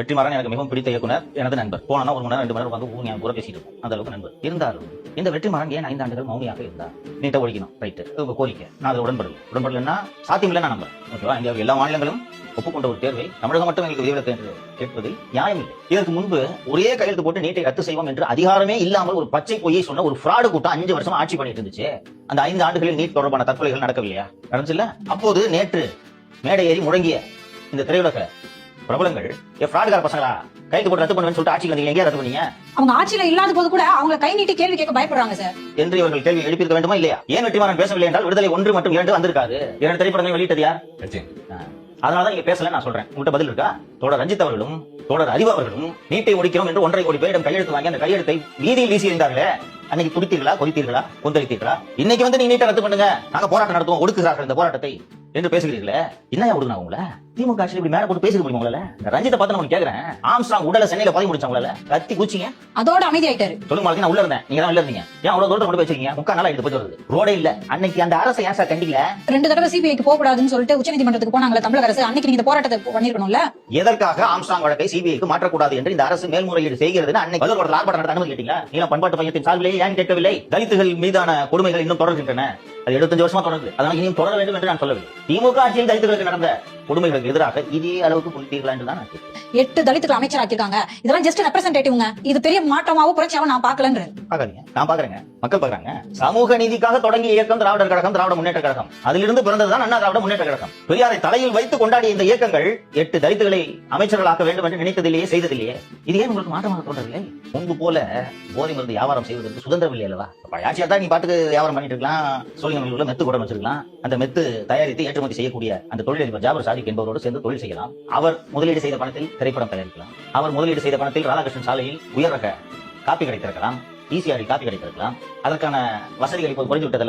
வெற்றிமாறன் எனக்கு மிகவும் பிடித்த இயக்குனர், எனது நண்பர். போனா 1 மணி நேரம் 2 மணி நேரம் வந்து கூட பேசிட்டு இருக்கும். அந்த அளவுக்கு நண்பர். இருந்தாலும் இந்த வெற்றிமாறன் ஏன் 5 ஆண்டுகள் மௌனியாக இருந்தார்? நீட்டா ஒழிக்கணும், ரைட்டு, கோரிக்கை, நான் அதில் உடன்படலைன்னா சாத்தியம் இல்லை, நான் நம்புறேன். ஓகேவா? இந்தியாவுக்கு எல்லா மாநிலங்களும் ஒப்புக்கொண்ட ஒரு தேர்வை தமிழகம் மட்டும் எங்களுக்கு விதிவிலக்கு என்று கேட்பதில் நியாயம் இல்லை. இதற்கு முன்பு ஒரே கையெழுத்து போட்டு நீட்டை ரத்து செய்வோம் என்று அதிகாரமே இல்லாமல் ஒரு பச்சை பொய்யை சொன்ன ஒரு ஃப்ராடு கூட்டம் 5 வருஷமா ஆட்சி பண்ணிட்டு இருந்துச்சு. அந்த 5 ஆண்டுகளில் நீட் தொடர்பான தற்கொலைகள் நடக்கவில்லையா? நடந்துச்சுல்ல? அப்போது நேற்று மேடை ஏறி முழங்கிய இந்த திரையுலக பிரபலங்கள் ஃப்ராடுகார பசங்களா கைது போட்டு ரத்து பண்ணுவேன்னு சொல்லிட்டு ஆட்சிக்கு வந்தீங்க, எங்கேயா ரத்து பண்ணீங்க? அவங்க ஆட்சியில இல்லாத போது கூட அவங்க கை நீட்டி கேள்வி கேட்க பயப்படுறாங்க சார் என்று இவர்கள் கேள்வி எழுப்பியிருக்க வேண்டுமா இல்லையா? ஏன் வெற்றிமாறன் பேசவில்லை என்றால் விடுதலை 1 மற்றும் 2 வந்திருக்காது. 2 திரைப்படங்கள் வெளியிட்டது யார்? அதனாலதான் நீங்க பேசல. நான் சொல்றேன், உங்கள்கிட்ட பதில் இருக்கா? தோழர் ரஞ்சித் அவர்களும் தோழர் அறிவு அவர்களும் நீட்டை ஒழிக்கிறோம் என்று 1.5 கோடி பேரிடம் கையெழுத்து வாங்கி அந்த கையெழுத்தை வீதியில் வீசி இருந்தார்களே, அன்னைக்கு துடித்தீர்களா, கொதித்தீர்களா, கொந்தளித்தீர்களா? இன்னைக்கு வந்து நீங்க நீட்டை ரத்து பண்ணுங்க, நாங்க போராட்டம் நடத்துவோம், ஒடுக்குகிறார்கள் இந்த போராட்டத்தை என்று பேசுகிறீர்களே, என்ன ஒடுக்குனா உங்களை? திமுக ஆட்சியில் இப்படி மேல போட்டு பேசிக்க முடியும் உங்களால? ரஞ்சித்தை பார்த்து நான் கேக்குறேன், ஆம்ஸ்ட்ராங் உடல சென்னையில பதிவு முடிச்சாங்களால கத்தி குச்சிங்க, அதோட அமைதி ஆயிட்டாரு. சொல்லுங்க மாதிரி, நான் உள்ள இருந்தேன், நீங்க தான் உள்ள இருந்தீங்க. ஏன் அவ்வளவு தூரத்தை கொண்டு போய் வச்சிருக்கீங்க? 3/4 நாள் ஆயிட்டு போயிட்டு வருது, ரோடே இல்ல. அன்னைக்கு அந்த அரசு ஏன் சார் கண்டிக்கல? 2 தடவை சிபிஐக்கு போக கூடாதுன்னு சொல்லிட்டு உச்சநீதிமன்றத்துக்கு போனாங்களே தமிழக அரசு, அன்னைக்கு நீங்க இந்த போராட்டத்தை பண்ணிருக்கணும்ல. எதற்காக ஆம்ஸ்ட்ராங் வழக்கை சிபிஐக்கு மாற்றக்கூடாது என்று இந்த அரசு மேல்முறையீடு செய்கிறது? அன்னைக்கு ஆர்ப்பாட்டம் நடத்த அனுமதி கேட்டீங்களா? நீங்க பண்பாட்டு மையத்தின் சார்பிலேயே ஏன் கேட்கவில்லை? தலித்துகள் மீதான கொடுமைகள் இன்னும் தொடர்கின்றன. அது 75 வருஷமா தொடருது. அதனால இனியும் தொடர வேண்டும் என்று நான் சொல்லவில்லை. திமுக ஆட்சியில் தலித்துகளுக்கு நடந்த கொடுமைகளுக்கு எதிராக இதே அளவுக்கு புரிந்தீர்களா என்று தான் 8 தலித்துகள் அமைச்சராக்கிருக்காங்க. இதெல்லாம் ஜஸ்ட் ரெப்ரசன்டேட்டிவ்ங்க. இது பெரிய மாற்றமாவோ புரட்சியாவோ நான் பார்க்கலன்ற. பாக்காதீங்க, நான் பாக்குறேங்க, மக்கள் பாக்குறாங்க. சமூக நீதிக்காக தொடங்கிய இயக்கம் திராவிடர் கழகம், திராவிட முன்னேற்ற கழகம். அதிலிருந்து பிறந்ததுதான் அண்ணா திராவிட முன்னேற்ற கழகம். பெரியாரை தலையில் வைத்து கொண்டாடிய இந்த இயக்கங்கள் 8 தலித்துகளை அமைச்சர்களாக்க வேண்டும் என்று நினைத்ததிலேயே, செய்ததிலேயே. இது ஏன் உங்களுக்கு மாற்றமாக தோன்றவில்லை? முன்பு போல போதை மருந்து வியாபாரம் செய்வதற்கு சுதந்திரம் இல்லை அல்லவா? ஆட்சியா தான் நீ பாட்டுக்கு வியாபாரம் பண்ணிட்டு இருக்கலாம். சோழிங்கநல்லூர்ல மெத்து கூட வச்சிருக்கலாம். அந்த மெத்து தயாரித்து ஏற்றுமதி செய்யக்கூடிய அந்த தொழிலதிபர் ஜாபர் சாதிக் என்பவரோடு சேர்ந்து தொழில் செய்யலாம். அவர் முதலீடு செய்த பணத்தில் திரைப்படம் தயாரிக்கலாம். அவர் முதலீடு செய்த பணத்தில் ராதாகிருஷ்ணன் சாலையில் உயர் ரக காப்பி கடை திறக்கலாம், ஈசிஆரில் காப்பி கடை திறக்கலாம். அதற்கான வசதிகள் இப்போது குறைந்து விட்டது.